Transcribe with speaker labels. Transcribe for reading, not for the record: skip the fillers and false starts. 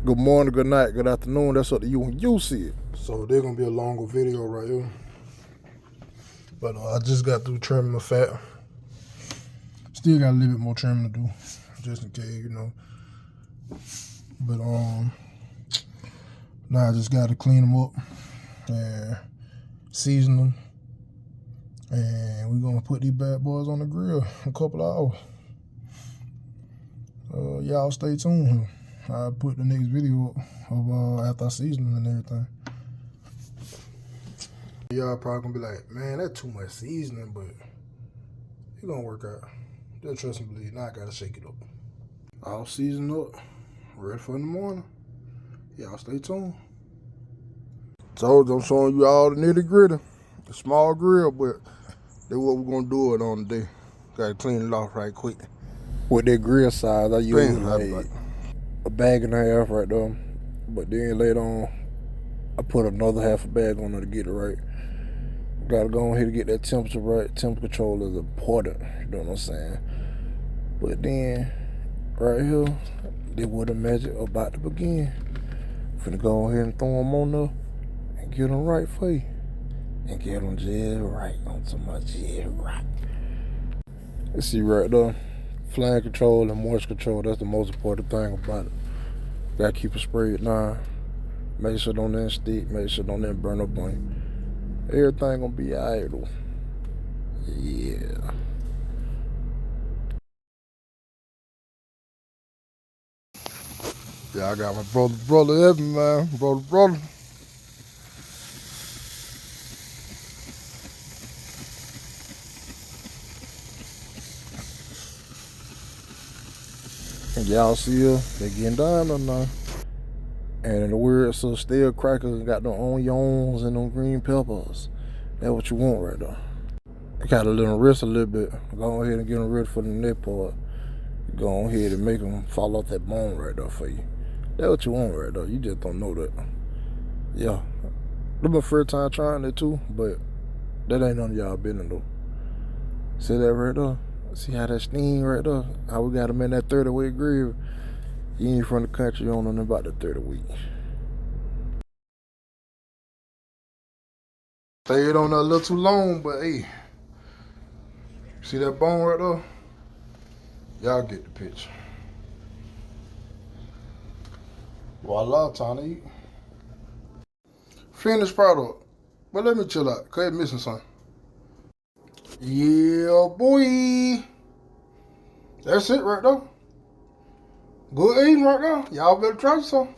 Speaker 1: Good morning, good night, good afternoon. That's up to you when you see it. So they're gonna be a longer video right here. But I just got through trimming my fat. Still got a little bit more trimming to do, just in case, you know. But now I just gotta clean them up and season them. And we're gonna put these bad boys on the grill in a couple of hours. Y'all stay tuned here. I'll put the next video up of after I season them and everything. Y'all probably gonna be like, man, that's too much seasoning, but it gonna work out. Just trust and believe. Now I gotta shake it up. All seasoned up, ready for in the morning. Y'all stay tuned. So I'm showing you all the nitty gritty. The small grill, but that's what we're gonna do it on today. Gotta clean it off right quick. With that grill size, I use like a bag and a half right there. But then later on, I put another half a bag on there to get it right. Gotta go on here to get that temperature right. Temperature control is important, you know what I'm saying? But then, right here, they would have magic about to begin. Finna go ahead and throw them on there and get them right for you. And get them just right. On to my just right. Let's see right there. Flame control and moisture control, that's the most important thing about it. Gotta keep it sprayed now. Make sure don't let it stick, make sure don't let it burn up on you. Everything gonna be alright though. Yeah. Yeah, I got my brother Evan, man. Brother. And y'all see her, they getting done or not. And in the words of Stale Crackers, got them onions and them green peppers. That's what you want right there. Gotta let them rest a little bit. Go ahead and get them ready for the neck part. Go ahead and make them fall off that bone right there for you. That's what you want right there. You just don't know that. Yeah. This my first time trying it too, but that ain't none of y'all business though. See that right there? See how that steam right there? How we got them in that 30-weight grill. You ain't from the country, you don't know nothing about the 30 weight. Stayed on that a little too long, but hey. See that bone right there? Y'all get the picture. Voila, time to eat. Finished product. But let me chill out, cause it's missing something. Yeah, boy. That's it right there. Good eating right there. Y'all better try some.